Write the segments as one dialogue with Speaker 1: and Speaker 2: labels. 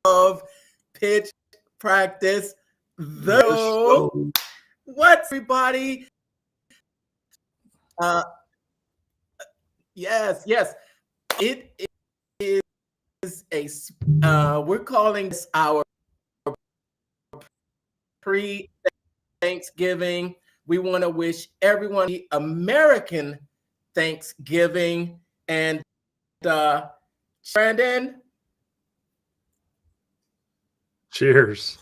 Speaker 1: of Pitch Practice, the show. What, everybody? Yes. It is we're calling this our pre-Thanksgiving. We want to wish everyone the American Thanksgiving. And Brandon,
Speaker 2: cheers.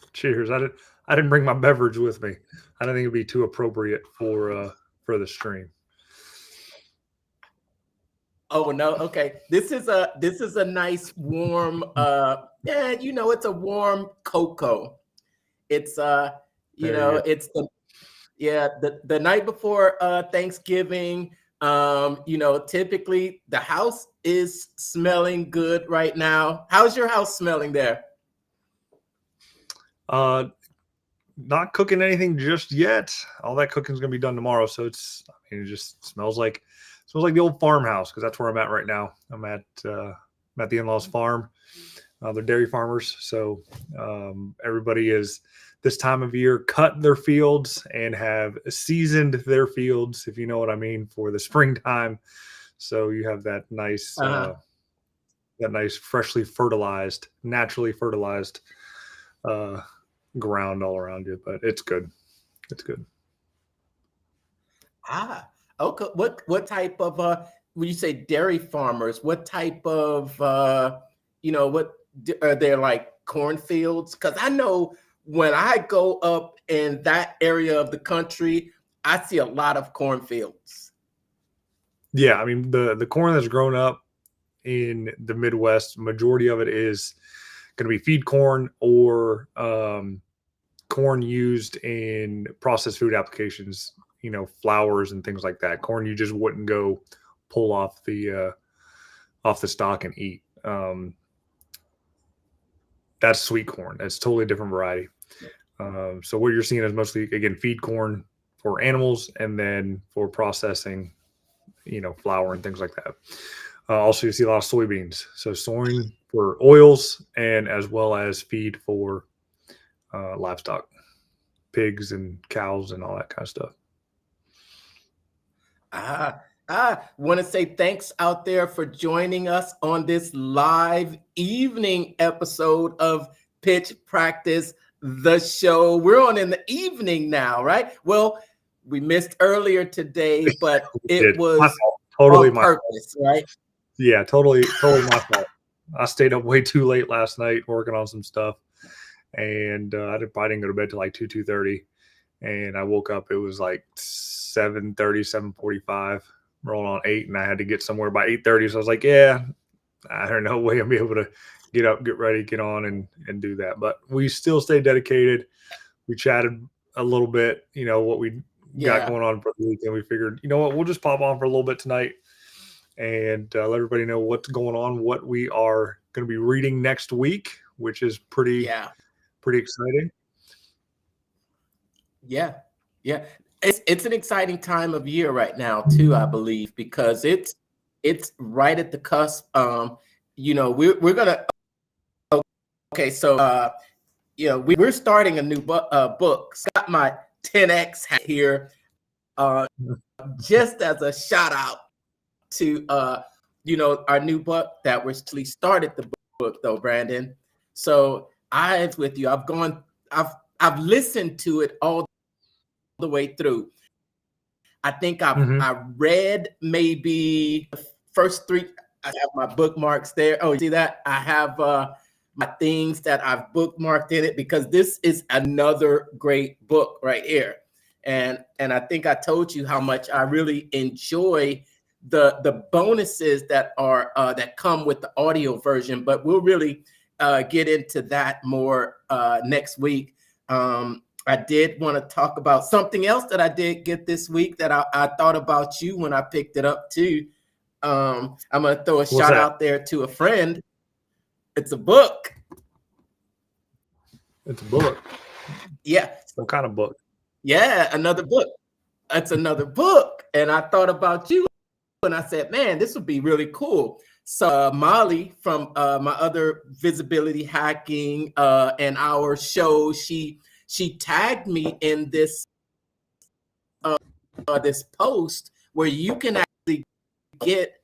Speaker 2: I didn't bring my beverage with me. I don't think it'd be too appropriate for the stream.
Speaker 1: Oh no, okay. This is a nice warm it's a warm cocoa. It's it's the night before Thanksgiving. Typically the house is smelling good right now. How's your house smelling there?
Speaker 2: Not cooking anything just yet. All that cooking's gonna be done tomorrow, so it just smells like the old farmhouse, because that's where I'm at right now. I'm at the in-laws farm. They're dairy farmers, so everybody is this time of year cut their fields and have seasoned their fields, if you know what I mean, for the springtime. So you have that nice freshly fertilized, naturally fertilized ground all around you. But it's good.
Speaker 1: Okay. What type of when you say dairy farmers, what type of what are there, like cornfields? Because I know when I go up in that area of the country, I see a lot of cornfields.
Speaker 2: Yeah, I mean the corn that's grown up in the Midwest, majority of it is going to be feed corn or corn used in processed food applications. Flours and things like that. Corn you just wouldn't go pull off the stalk and eat. That's sweet corn. That's a totally different variety. So what you're seeing is mostly, again, feed corn for animals, and then for processing, flour and things like that. Also, you see a lot of soybeans. So sowing for oils, and as well as feed for livestock, pigs and cows and all that kind of stuff.
Speaker 1: Want to say thanks out there for joining us on this live evening episode of Pitch Practice, the show. We're on in the evening now, right? Well, we missed earlier today, but it was totally on purpose, right?
Speaker 2: Yeah, totally my fault. I stayed up way too late last night working on some stuff, and I didn't go to bed till like 2:30, and I woke up, it was like 7:30, 7:45, rolling on 8, and I had to get somewhere by 8:30. So I was like, yeah, I don't know way I'll be able to get up, get ready, get on and do that. But we still stayed dedicated. We chatted a little bit, what we got going on for the weekend. We figured, we'll just pop on for a little bit tonight and let everybody know what's going on, what we are going to be reading next week, which is pretty exciting.
Speaker 1: Yeah. It's an exciting time of year right now too, I believe, because it's right at the cusp. We're gonna. Okay, so we're starting a new book. Got my 10X hat here, just as a shout out to our new book that we're actually started the book though, Brandon. So I've listened to it all the way through. I think I read maybe the first 3. I have my bookmarks there. Oh, you see that? I have my things that I've bookmarked in it, because this is another great book right here. And I think I told you how much I really enjoy the bonuses that are that come with the audio version. But we'll really get into that more next week. I did want to talk about something else that I did get this week that I thought about you when I picked it up too. I'm going to throw a shout out there to a friend. It's a book.
Speaker 2: It's a book?
Speaker 1: Yeah.
Speaker 2: What kind of book?
Speaker 1: Yeah, another book. It's another book. And I thought about you, and I said, man, this would be really cool. So Molly from my other visibility hacking and our show, she tagged me in this this post where you can actually get.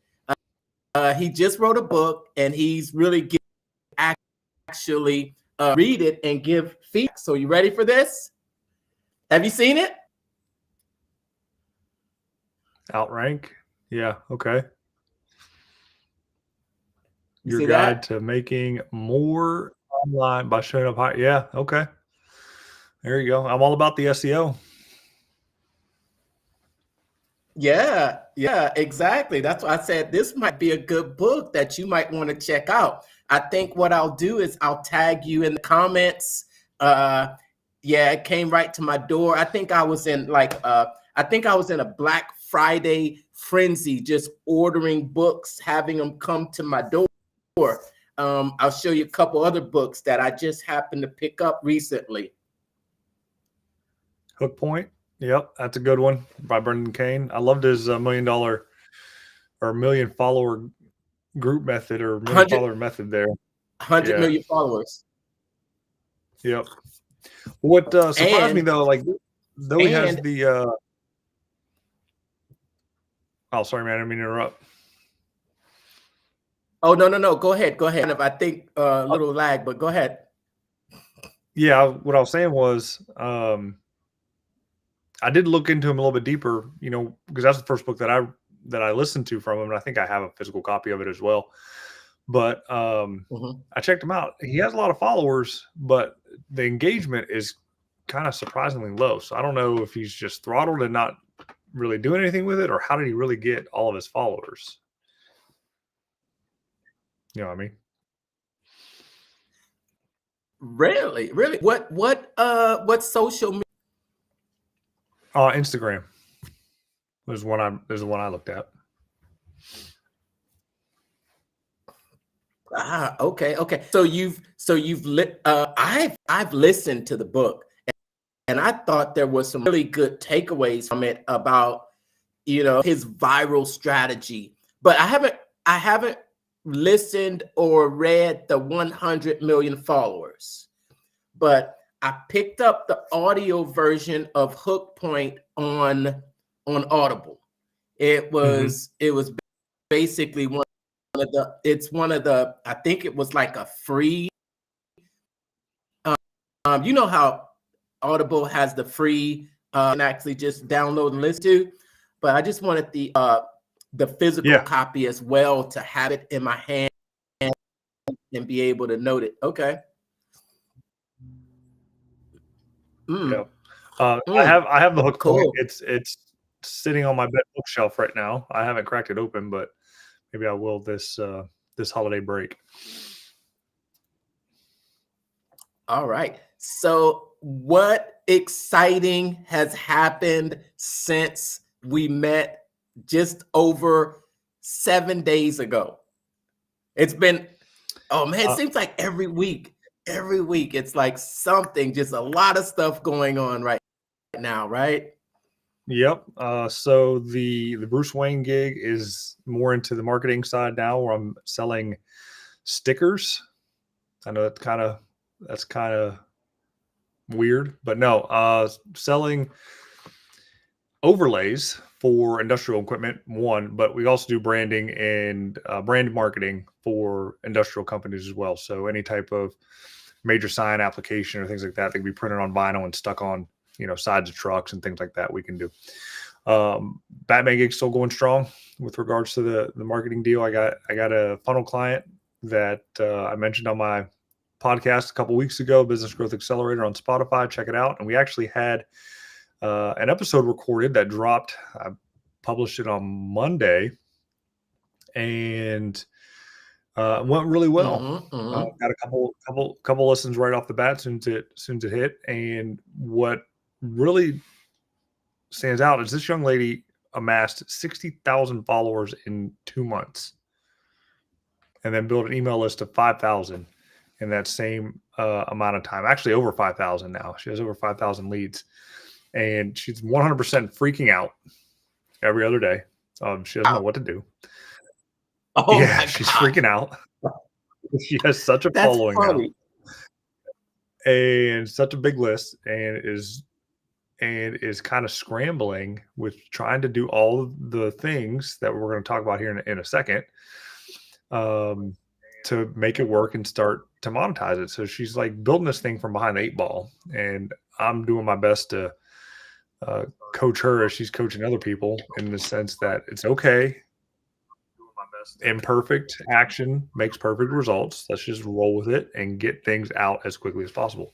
Speaker 1: He just wrote a book, and he's really actually read it and give feedback. So you ready for this? Have you seen it?
Speaker 2: Outrank. Yeah. Okay. Your
Speaker 1: See
Speaker 2: guide
Speaker 1: that?
Speaker 2: to making more online by showing up high. Yeah. Okay. There you go. I'm all about the SEO.
Speaker 1: Yeah, exactly. That's why I said this might be a good book that you might want to check out. I think what I'll do is I'll tag you in the comments. Yeah, it came right to my door. I think I was in a Black Friday frenzy, just ordering books, having them come to my door. I'll show you a couple other books that I just happened to pick up recently.
Speaker 2: Hook Point. Yep, that's a good one by Brendan Kane. I loved his $1 million or million follower group method or million follower method there.
Speaker 1: 100 million followers.
Speaker 2: Yep. What surprised me though, like though he has the oh, sorry, man, I didn't mean to interrupt.
Speaker 1: Oh, no. Go ahead. I think a little lag, but go ahead.
Speaker 2: Yeah, what I was saying was I did look into him a little bit deeper, you know, because that's the first book that I listened to from him, and I think I have a physical copy of it as well. But I checked him out. He has a lot of followers, but the engagement is kind of surprisingly low. So I don't know if he's just throttled and not really doing anything with it, or how did he really get all of his followers? You know what I mean?
Speaker 1: Really? What social media?
Speaker 2: Instagram was one I looked at.
Speaker 1: Okay. So I've listened to the book, and I thought there was some really good takeaways from it about, you know, his viral strategy. But I haven't listened or read the 100 million followers. But I picked up the audio version of Hook Point on Audible. It was basically one of the I think it was like a free you know how Audible has the free and actually just download and listen to, but I just wanted the physical copy as well to have it in my hand and be able to note it. Okay.
Speaker 2: Yeah. I have the Hook Point. It's sitting on my bookshelf right now. I haven't cracked it open, but maybe I will this holiday break.
Speaker 1: All right. So what exciting has happened since we met just over 7 days ago? It's been, oh man, it seems like every week it's like something, just a lot of stuff going on right now, right?
Speaker 2: Yep. So the Bruce Wayne gig is more into the marketing side now, where I'm selling stickers. I know that's kind of weird, but no, selling overlays for industrial equipment, but we also do branding and brand marketing for industrial companies as well. So any type of major sign application or things like that can be printed on vinyl and stuck on, you know, sides of trucks and things like that we can do. Batman gig's still going strong with regards to the marketing deal. I got a funnel client that I mentioned on my podcast a couple weeks ago, Business Growth Accelerator on Spotify. Check it out. And we actually had an episode recorded that dropped. I published it on Monday, and went really well. Got a couple listens right off the bat soon as it hit. And what really stands out is this young lady amassed 60,000 followers in 2 months, and then built an email list of 5,000 in that same amount of time. Actually, over 5,000 now. She has over 5,000 leads, and she's 100% freaking out every other day. She doesn't know what to do.
Speaker 1: Oh
Speaker 2: Yeah,
Speaker 1: my
Speaker 2: she's
Speaker 1: God.
Speaker 2: freaking out. She has such a
Speaker 1: That's
Speaker 2: following now
Speaker 1: funny.
Speaker 2: and such a big list, and is kind of scrambling with trying to do all of the things that we're going to talk about here in a second, um, to make it work and start to monetize it. So she's like building this thing from behind the eight ball, and I'm doing my best to coach her as she's coaching other people in the sense that it's okay. Imperfect action makes perfect results. Let's just roll with it and get things out as quickly as possible,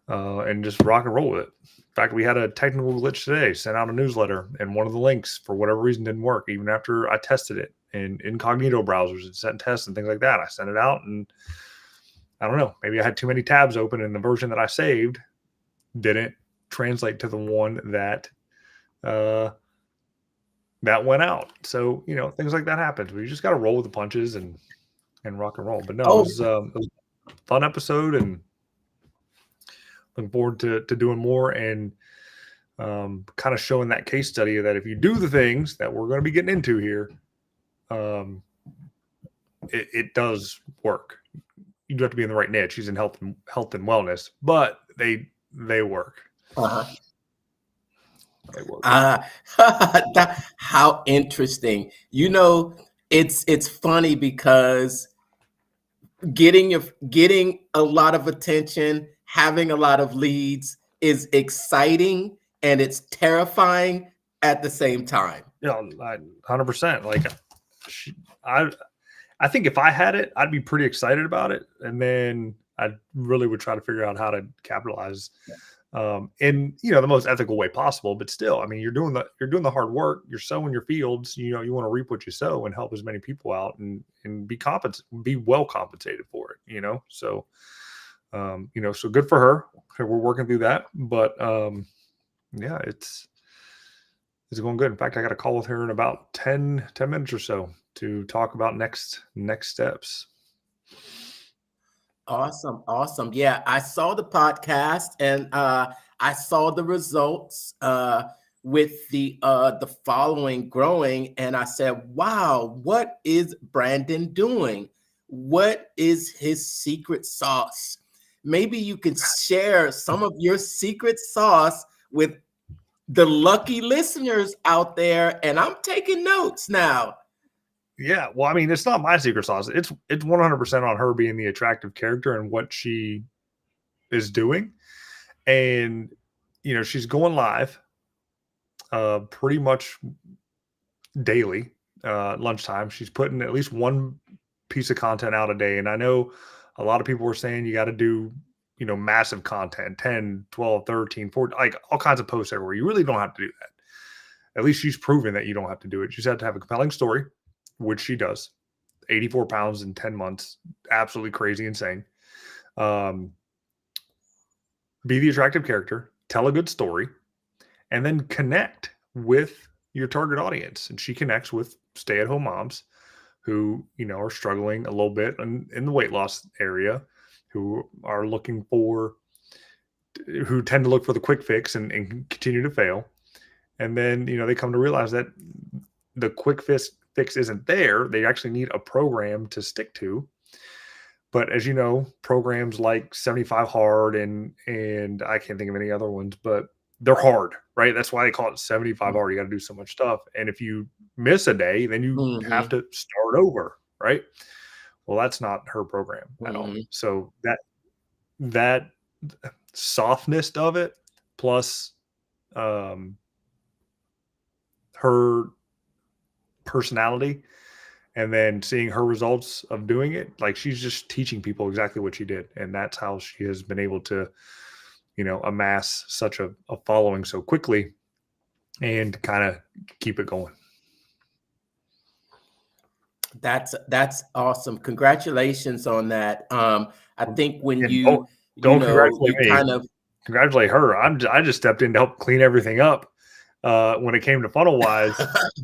Speaker 2: and just rock and roll with it. In fact, we had a technical glitch today. Sent out a newsletter, and one of the links, for whatever reason, didn't work. Even after I tested it in incognito browsers and sent tests and things like that, I sent it out, and I don't know. Maybe I had too many tabs open, and the version that I saved didn't translate to the one that that went out. So, things like that happens. We just got to roll with the punches and rock and roll. But no,
Speaker 1: Oh,
Speaker 2: it was a fun episode, and looking forward to doing more and kind of showing that case study that if you do the things that we're going to be getting into here, it does work. You do have to be in the right niche. He's in health and wellness, but they work.
Speaker 1: uh-huh.
Speaker 2: They work.
Speaker 1: How interesting. It's funny because getting a lot of attention, having a lot of leads is exciting and it's terrifying at the same time.
Speaker 2: Yeah, 100%. Like, I think if I had it, I'd be pretty excited about it, and then I really would try to figure out how to capitalize in the most ethical way possible. But still, I mean, you're doing the hard work. You're sowing your fields. You want to reap what you sow and help as many people out and be well compensated for it. So so good for her. We're working through that, but yeah, it's going good. In fact, I got a call with her in about 10 minutes or so to talk about next steps.
Speaker 1: Awesome. Yeah, I saw the podcast and I saw the results with the following growing, and I said, "Wow, what is Brandon doing? What is his secret sauce?" Maybe you could share some of your secret sauce with the lucky listeners out there, and I'm taking notes now.
Speaker 2: Yeah, well, I mean, it's not my secret sauce. It's 100% on her being the attractive character and what she is doing. And she's going live pretty much daily, lunchtime. She's putting at least one piece of content out a day. And I know a lot of people were saying you got to do massive content, 10, 12, 13, 14, like all kinds of posts everywhere. You really don't have to do that. At least she's proven that you don't have to do it. You just have to have a compelling story, which she does. 84 pounds in 10 months. Absolutely crazy, insane. Be the attractive character, tell a good story, and then connect with your target audience. And she connects with stay-at-home moms who, are struggling a little bit in the weight loss area, who tend to look for the quick fix and continue to fail. And then, they come to realize that the quick fix isn't there. They actually need a program to stick to. But as you know, programs like 75 Hard and I can't think of any other ones, but they're hard, right? That's why they call it 75 Hard. You got to do so much stuff. And if you miss a day, then you have to start over, right? Well, that's not her program at all. So that softness of it, plus her personality, and then seeing her results of doing it, like she's just teaching people exactly what she did. And that's how she has been able to, amass such a following so quickly and kind of keep it going.
Speaker 1: That's awesome. Congratulations on that. I think when
Speaker 2: don't congratulate me. Congratulate her. I just stepped in to help clean everything up when it came to FunnelWise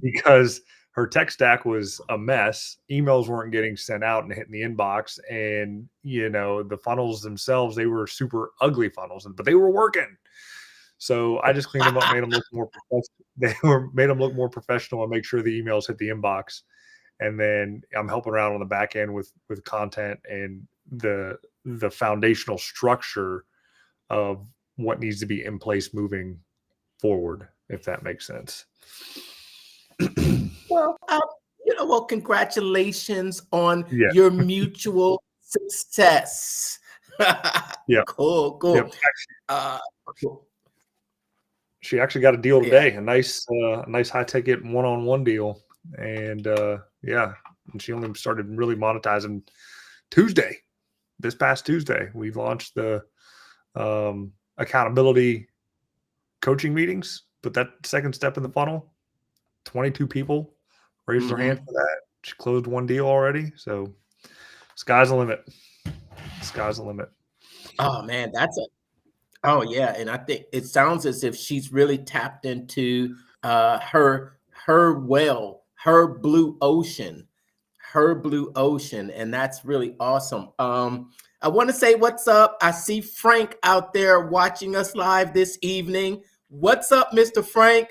Speaker 2: because her tech stack was a mess. Emails weren't getting sent out and hitting the inbox. And, the funnels themselves, they were super ugly funnels, but they were working. So I just cleaned them up, made them look more professional. Made them look more professional and make sure the emails hit the inbox. and then I'm helping around on the back end with content and the foundational structure of what needs to be in place moving forward, if that makes sense.
Speaker 1: Well, congratulations on
Speaker 2: Yeah.
Speaker 1: your mutual success.
Speaker 2: Yeah.
Speaker 1: Cool.
Speaker 2: Yep.
Speaker 1: Cool.
Speaker 2: She actually got a deal today, a nice high ticket one-on-one deal. And and she only started really monetizing this past Tuesday. We launched the accountability coaching meetings, put that second step in the funnel. 22 people raised their hand for that. She closed one deal already. So sky's the limit. Sky's the limit.
Speaker 1: Oh man, oh yeah. And I think it sounds as if she's really tapped into her blue ocean. And that's really awesome. I want to say what's up. I see Frank out there watching us live this evening. What's up, Mr. Frank?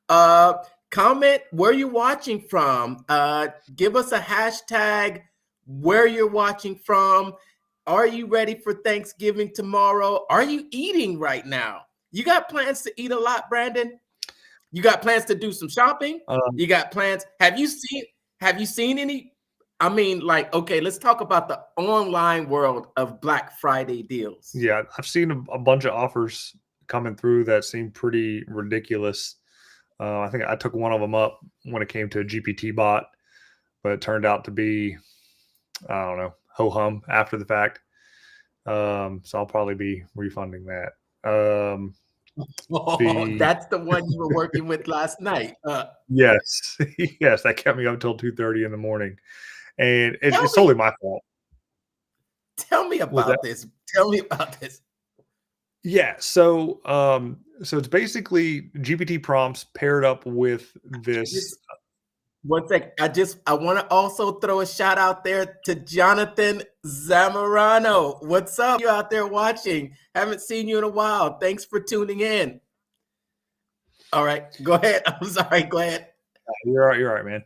Speaker 1: Comment where you're watching from. Give us a hashtag where you're watching from. Are you ready for Thanksgiving tomorrow? Are you eating right now? You got plans to eat a lot, Brandon? You got plans to do some shopping? You got plans? Have you seen any? I mean, okay, let's talk about the online world of Black Friday deals.
Speaker 2: Yeah, I've seen a bunch of offers coming through that seem pretty ridiculous. I think I took one of them up when it came to a GPT bot, but it turned out to be, I don't know, ho-hum after the fact. So I'll probably be refunding that.
Speaker 1: That's the one you were working with last night.
Speaker 2: Yes. Yes, that kept me up until 2:30 in the morning. And it's totally my fault.
Speaker 1: Tell me about this.
Speaker 2: Yeah, so it's basically GPT prompts paired up with this.
Speaker 1: One sec. I want to also throw a shout out there to Jonathan Zamorano. What's up? You out there watching? Haven't seen you in a while. Thanks for tuning in. All right, go ahead. I'm sorry. Go ahead.
Speaker 2: You're right, man.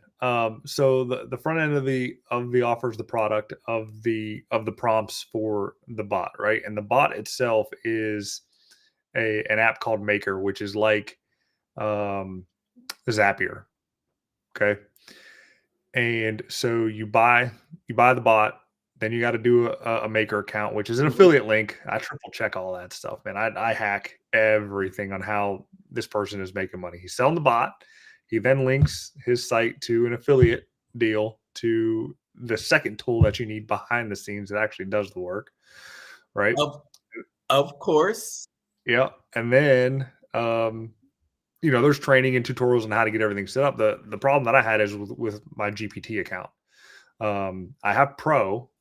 Speaker 2: So the front end of the offer is the product of the prompts for the bot, right? And the bot itself is an app called Maker, which is like Zapier. Okay. And so you buy the bot, then you got to do a Maker account, which is an affiliate link. I triple check all that stuff, man. I hack everything on how this person is making money. He's selling the bot. He then links his site to an affiliate deal to the second tool that you need behind the scenes that actually does the work, right?
Speaker 1: Of course.
Speaker 2: Yeah. And then, there's training and tutorials on how to get everything set up. The problem that I had is with my GPT account. I have Pro,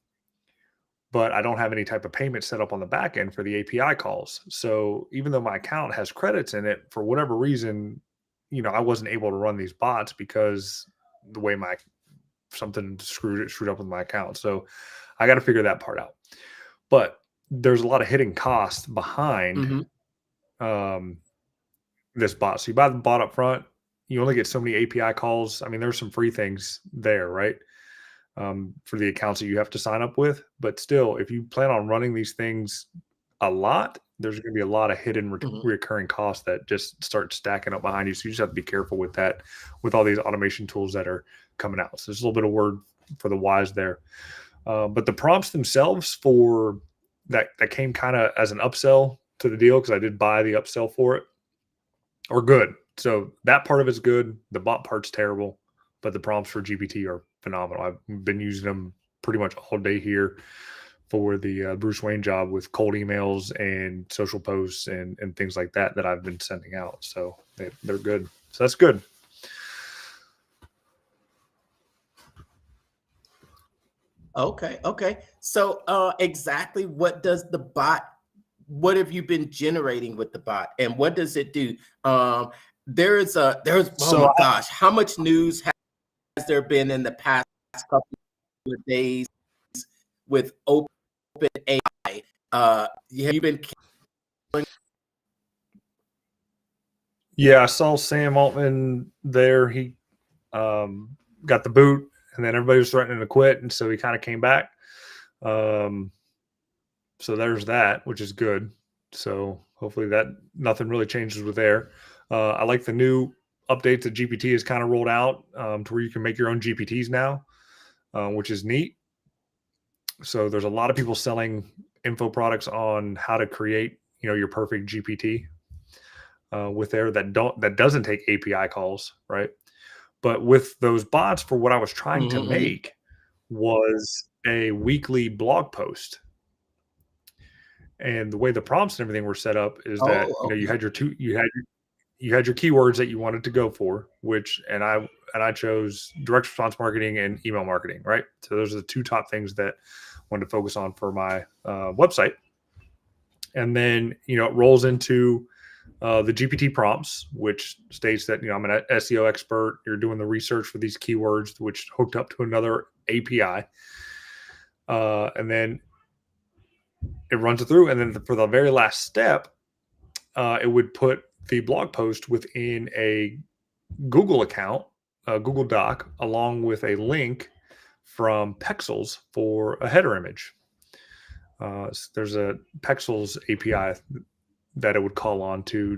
Speaker 2: but I don't have any type of payment set up on the back end for the API calls. So even though my account has credits in it, for whatever reason, I wasn't able to run these bots because the way something screwed up with my account. So I got to figure that part out. But there's a lot of hidden costs behind this bot. So you buy the bot up front, you only get so many API calls. I mean, there's some free things there, right? For the accounts that you have to sign up with. But still, if you plan on running these things a lot, there's going to be a lot of hidden recurring costs that just start stacking up behind you. So you just have to be careful with that, with all these automation tools that are coming out. So there's a little bit of word for the wise there. But the prompts themselves for that came kind of as an upsell to the deal, because I did buy the upsell for it, are good. So that part of it's good. The bot part's terrible, but the prompts for GPT are phenomenal. I've been using them pretty much all day here for the Bruce Wayne job with cold emails and social posts and things like that I've been sending out. So they're good. So that's good.
Speaker 1: Okay. So exactly what what have you been generating with the bot, and what does it do? Oh my gosh, how much news has there been in the past couple of days with OpenAI? Have you been?
Speaker 2: Yeah, I saw Sam Altman there. He got the boot and then everybody was threatening to quit, and so he kind of came back. So there's that, which is good. So hopefully that nothing really changes with there. I like the new update that GPT has kind of rolled out to where you can make your own GPTs now, which is neat. So there's a lot of people selling info products on how to create, your perfect GPT with there that doesn't take API calls, right? But with those bots, for what I was trying to make was a weekly blog post. And the way the prompts and everything were set up is that you had your keywords that you wanted to go for, and I chose direct response marketing and email marketing, right? So those are the two top things that I wanted to focus on for my website. And then it rolls into the GPT prompts, which states that I'm an SEO expert. You're doing the research for these keywords, which hooked up to another API, and then it runs it through. And then for the very last step, it would put the blog post within a Google account, a Google Doc, along with a link from Pexels for a header image. So there's a Pexels API that it would call on to,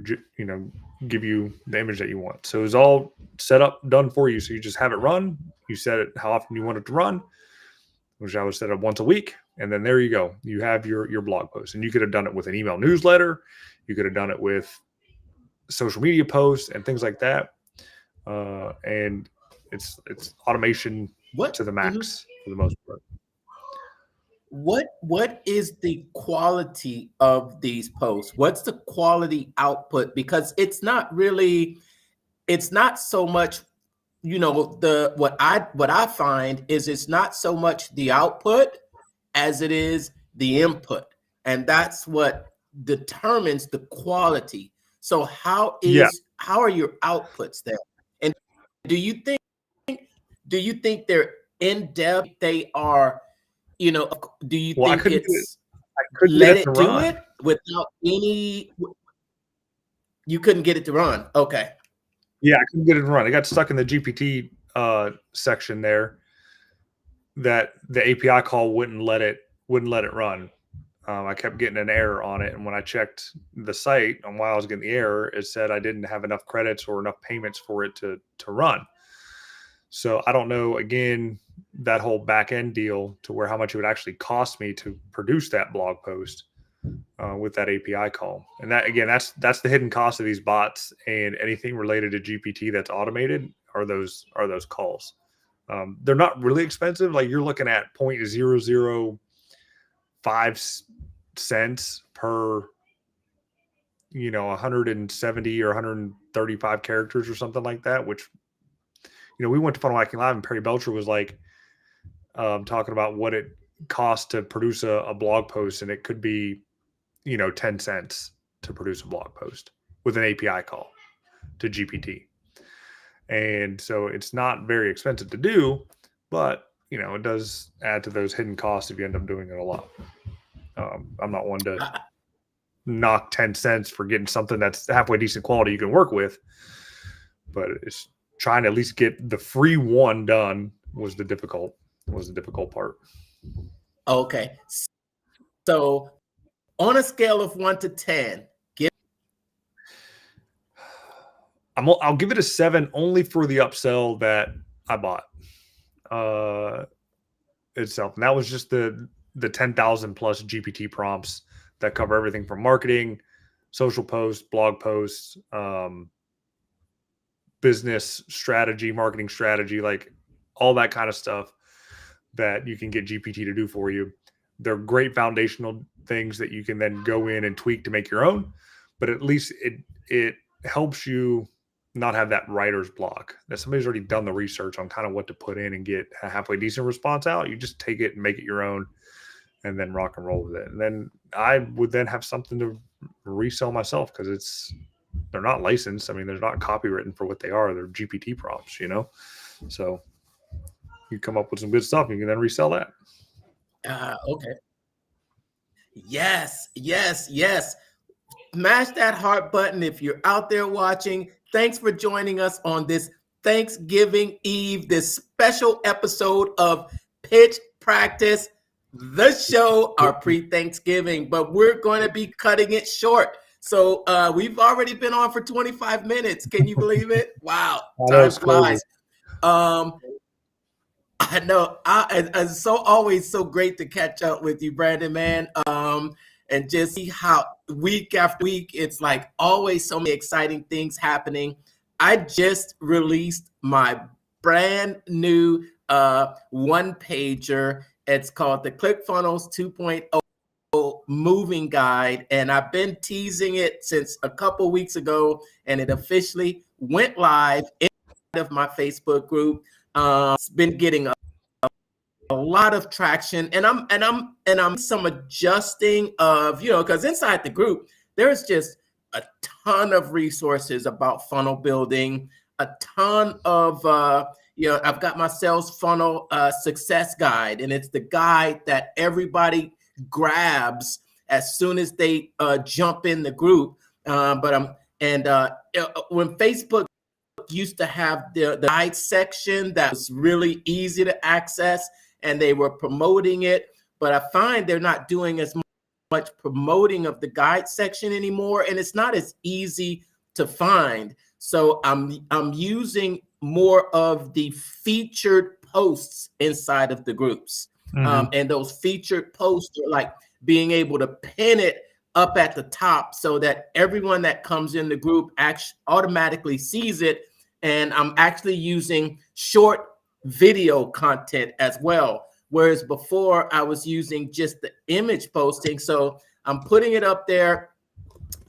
Speaker 2: give you the image that you want. So it's all set up, done for you. So you just have it run. You set it how often you want it to run, which I would set up once a week. And then there you go. You have your blog post. And you could have done it with an email newsletter. You could have done it with social media posts and things like that. And it's automation to the max for the most part.
Speaker 1: What is the quality of these posts? What's the quality output? Because it's not so much, what I find is it's not so much the output as it is the input. And that's what determines the quality. So how are your outputs there? And do you think they're in depth? They are, do you think it's let it do it without any? You couldn't get it to run. Okay.
Speaker 2: Yeah, I couldn't get it to run. It got stuck in the GPT section there. That the API call wouldn't let it run. I kept getting an error on it, and when I checked the site on why I was getting the error, it said I didn't have enough credits or enough payments for it to run. So I don't know, again, that whole back end deal to where how much it would actually cost me to produce that blog post with that API call. And that, again, that's the hidden cost of these bots, and anything related to GPT that's automated are those calls. They're not really expensive. Like you're looking at 0.005 cents per, 170 or 135 characters or something like that, which, we went to Funnel Hacking Live and Perry Belcher was like talking about what it costs to produce a blog post. And it could be, 10 cents to produce a blog post with an API call to GPT. And so it's not very expensive to do, but, it does add to those hidden costs if you end up doing it a lot. I'm not one to knock 10 cents for getting something that's halfway decent quality you can work with, but it's trying to at least get the free one done was the difficult part.
Speaker 1: Okay. So on a scale of 1 to 10,
Speaker 2: I'll give it a 7 only for the upsell that I bought itself. And that was just the 10,000 plus GPT prompts that cover everything from marketing, social posts, blog posts, business strategy, marketing strategy, like all that kind of stuff that you can get GPT to do for you. They're great foundational things that you can then go in and tweak to make your own, but at least it helps you not have that writer's block, that somebody's already done the research on kind of what to put in and get a halfway decent response out. You just take it and make it your own and then rock and roll with it. And then I would then have something to resell myself because they're not licensed. I mean, they're not copywritten for what they are. They're GPT prompts, So you come up with some good stuff and you can then resell that.
Speaker 1: Okay. Yes. Smash that heart button if you're out there watching. Thanks for joining us on this Thanksgiving Eve, this special episode of Pitch Practice, the show, our pre-Thanksgiving, but we're going to be cutting it short. So we've already been on for 25 minutes. Can you believe it? Wow, time flies. I know. It's so always so great to catch up with you, Brandon, man. And just see how week after week, it's like always so many exciting things happening. I just released my brand new one pager. It's called the ClickFunnels 2.0 Moving Guide, and I've been teasing it since a couple weeks ago, and it officially went live inside of my Facebook group. It's been getting a lot of traction, and I'm some adjusting of, because inside the group there's just a ton of resources about funnel building, a ton of I've got my sales funnel success guide, and it's the guide that everybody grabs as soon as they jump in the group. When Facebook used to have the guide section that was really easy to access, and they were promoting it, but I find they're not doing as much promoting of the guide section anymore, and it's not as easy to find. So I'm using more of the featured posts inside of the groups. And those featured posts are like being able to pin it up at the top so that everyone that comes in the group actually automatically sees it. And I'm actually using short video content as well, whereas before I was using just the image posting. So I'm putting it up there,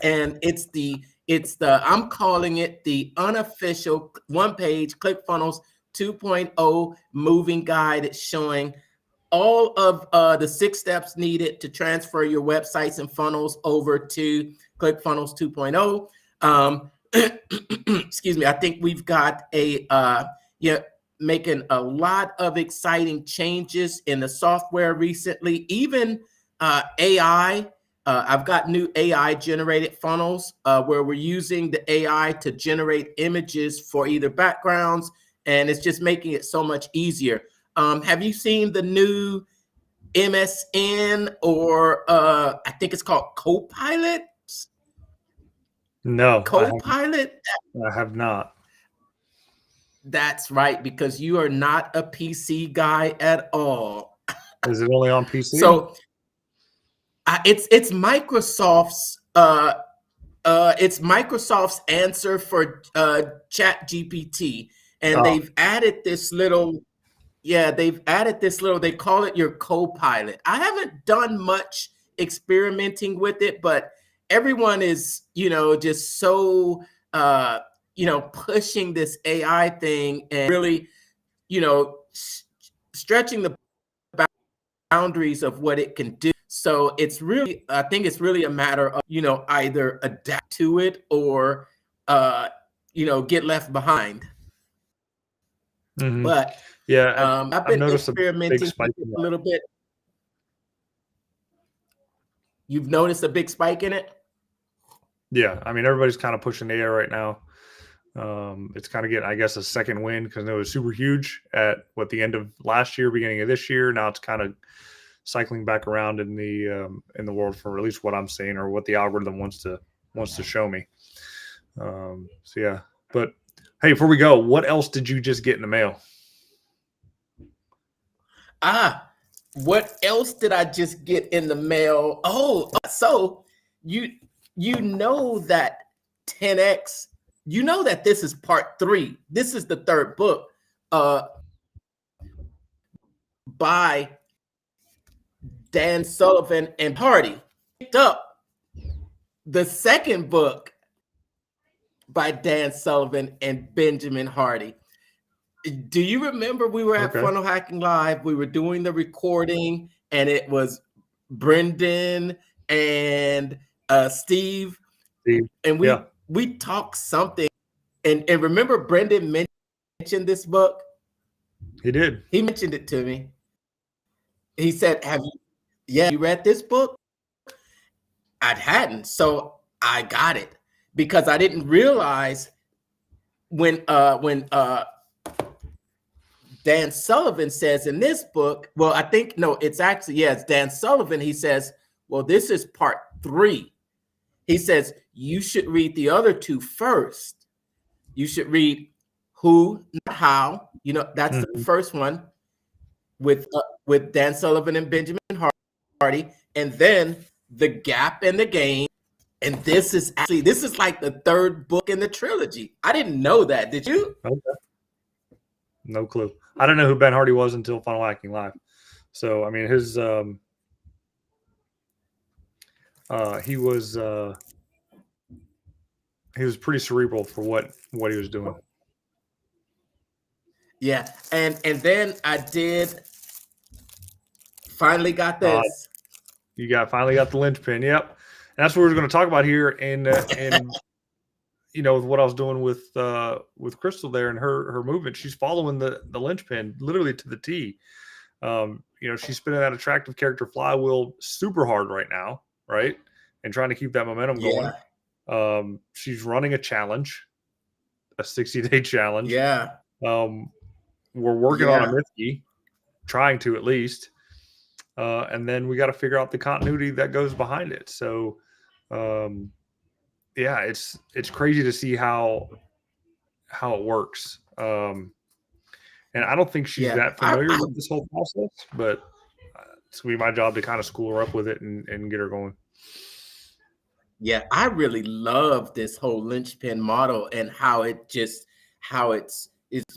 Speaker 1: and I'm calling it the unofficial one-page ClickFunnels 2.0 moving guide. It's showing all of the 6 steps needed to transfer your websites and funnels over to ClickFunnels 2.0. Excuse me. I think we've got making a lot of exciting changes in the software recently. Even AI. I've got new AI generated funnels where we're using the AI to generate images for either backgrounds, and it's just making it so much easier. Have you seen the new MSN, or I think it's called Copilot?
Speaker 2: No.
Speaker 1: Copilot?
Speaker 2: I have not.
Speaker 1: That's right, because you are not a PC guy at all.
Speaker 2: Is it only on PC?
Speaker 1: So it's Microsoft's answer for Chat GPT, and they've added this little. They call it your Copilot. I haven't done much experimenting with it, but everyone is, just so, pushing this AI thing and really, stretching the boundaries of what it can do. So I think it's really a matter of, either adapt to it or, get left behind. But
Speaker 2: yeah,
Speaker 1: I've been experimenting with it a little bit. You've noticed a big spike in it?
Speaker 2: Yeah, I mean, everybody's kind of pushing AI right now. It's kind of getting, I guess, a second win because it was super huge at the end of last year, beginning of this year. Now it's kind of cycling back around in the world, for at least what I'm seeing or what the algorithm wants to show me. So yeah, but hey, before we go, what else did you just get in the mail?
Speaker 1: What else did I just get in the mail? Oh, so you know that 10X, you know that this is part 3. This is the 3rd book by Dan Sullivan and Hardy. Picked up the 2nd book by Dan Sullivan and Benjamin Hardy. Do you remember we were at Funnel Hacking Live? We were doing the recording, and it was Brendan and Steve, and we talked something. And remember, Brendan mentioned this book.
Speaker 2: He did.
Speaker 1: He mentioned it to me. He said, "Have you read this book?" I hadn't, so I got it because I didn't realize when Dan Sullivan says in this book, well, I think, no, it's actually, it's Dan Sullivan. He says, well, this is part 3. He says, you should read the other 2 first. You should read Who, Not How. That's the first one with Dan Sullivan and Benjamin Hardy. And then The Gap and the Game. And this is like the 3rd book in the trilogy. I didn't know that. Did you?
Speaker 2: Okay. No clue. I don't know who Ben Hardy was until Funnel Hacking Live. So, I mean, his he was pretty cerebral for what he was doing.
Speaker 1: Yeah, and then I finally got this.
Speaker 2: Finally got the linchpin. Yep, and that's what we're going to talk about here. And with what I was doing with Crystal there and her movement, she's following the linchpin literally to the T. She's spinning that attractive character flywheel super hard right now, right? And trying to keep that momentum going. She's running a challenge, a 60-day challenge.
Speaker 1: Yeah.
Speaker 2: We're working on a Mythky, trying to at least. And then we got to figure out the continuity that goes behind it. So, it's crazy to see how it works. And I don't think she's that familiar with this whole process, but it's going to be my job to kind of school her up with it and get her going.
Speaker 1: Yeah, I really love this whole linchpin model and how it's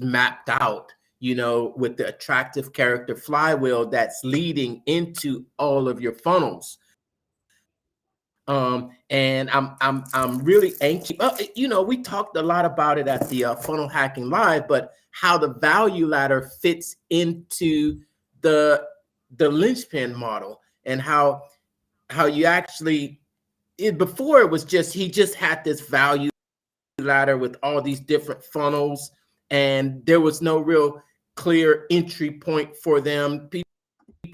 Speaker 1: mapped out, with the attractive character flywheel that's leading into all of your funnels. And I'm really anxious. We talked a lot about it at the Funnel Hacking Live, but how the value ladder fits into the linchpin model, and how you actually, before it was just, he just had this value ladder with all these different funnels, and there was no real clear entry point for them. People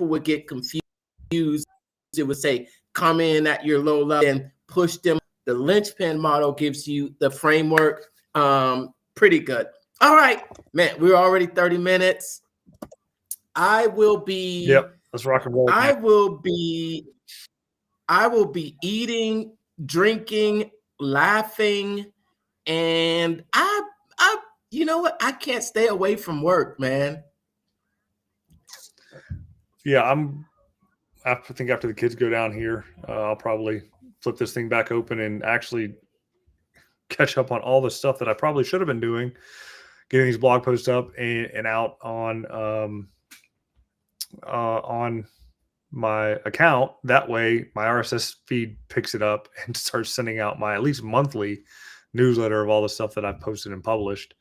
Speaker 1: would get confused. It would say, come in at your low level and push them. The linchpin model gives you the framework. Pretty good. All right, man, we're already 30 minutes. I will be.
Speaker 2: Yep, let's rock and roll.
Speaker 1: I will be eating, drinking, laughing, and you know what? I can't stay away from work, man.
Speaker 2: Yeah, I think after the kids go down here, I'll probably flip this thing back open and actually catch up on all the stuff that I probably should have been doing, getting these blog posts up and out on my account. That way my RSS feed picks it up and starts sending out my at least monthly newsletter of all the stuff that I've posted and published.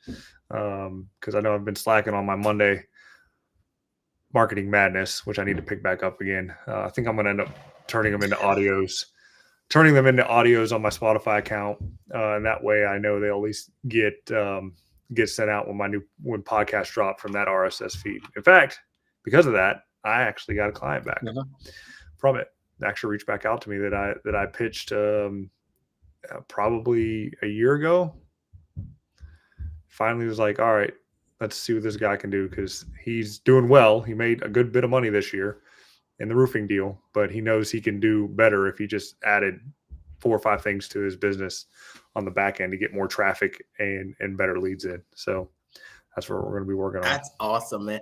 Speaker 2: Because I know I've been slacking on my Monday marketing madness, which I need to pick back up again. I think I'm going to end up turning them into audios on my Spotify account. And that way I know they'll at least get sent out when podcasts drop from that RSS feed. In fact, because of that, I actually got a client back from it. They actually reached back out to me that I pitched probably a year ago. Finally was like, all right, let's see what this guy can do, because he's doing well. He made a good bit of money this year in the roofing deal, but he knows he can do better if he just added 4 or 5 things to his business on the back end to get more traffic and better leads in. So that's what we're going to be working on.
Speaker 1: That's awesome, man.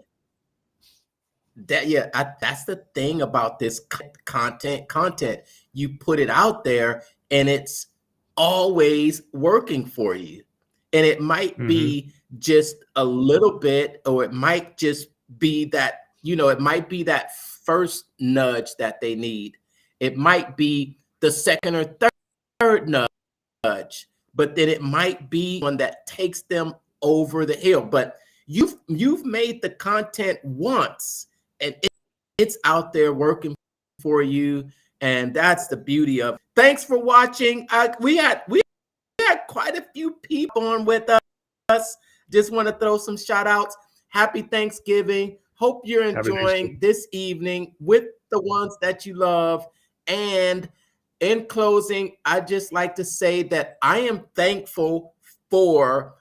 Speaker 1: That's the thing about this content. You put it out there and it's always working for you. And it might be just a little bit, or it might just be that, it might be that first nudge that they need. It might be the second or third nudge, but then it might be one that takes them over the hill. But you've made the content once, and it's out there working for you. And that's the beauty of it. Thanks for watching. We had quite a few people on with us. Just want to throw some shout outs. Happy Thanksgiving. Hope you're enjoying this evening with the ones that you love. And in closing, I just like to say that I am thankful for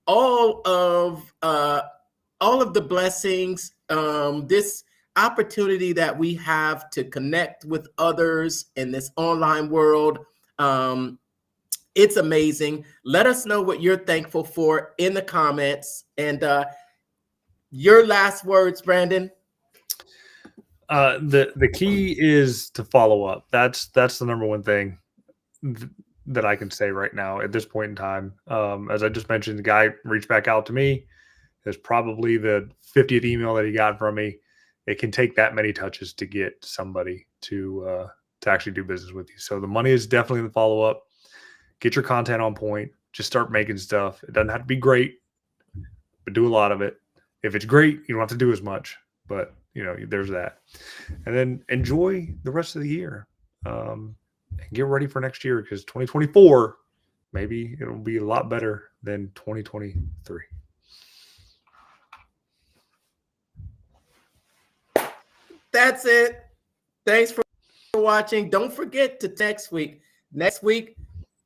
Speaker 1: all of the blessings, this opportunity that we have to connect with others in this online world. It's amazing. Let us know what you're thankful for in the comments. And your last words, Brandon.
Speaker 2: The key is to follow up. That's the number one thing that I can say right now at this point in time. As I just mentioned, the guy reached back out to me. It's probably the 50th email that he got from me. It can take that many touches to get somebody to actually do business with you. So the money is definitely the follow up. Get your content on point. Just start making stuff. It doesn't have to be great, but do a lot of it. If it's great, you don't have to do as much, but there's that. And then enjoy the rest of the year. And get ready for next year, because 2024, maybe it'll be a lot better than 2023.
Speaker 1: That's it. Thanks for watching. Don't forget to next week. Next week,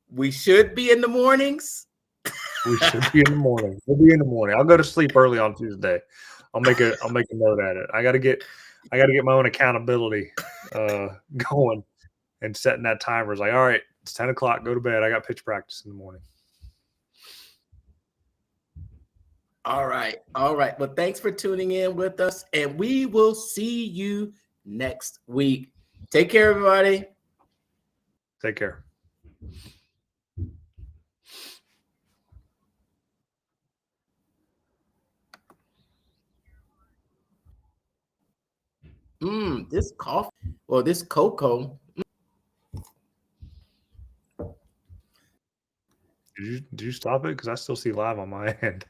Speaker 1: we should be in the mornings.
Speaker 2: We should be in the morning. We'll be in the morning. I'll go to sleep early on Tuesday. I'll make a note at it. I gotta get my own accountability going and setting that timer. It's like, all right, it's 10 o'clock, go to bed. I got pitch practice in the morning.
Speaker 1: All right. Well, thanks for tuning in with us, and we will see you next week. Take care, everybody.
Speaker 2: Take care.
Speaker 1: This coffee or this cocoa.
Speaker 2: Did you stop it? Because I still see live on my end.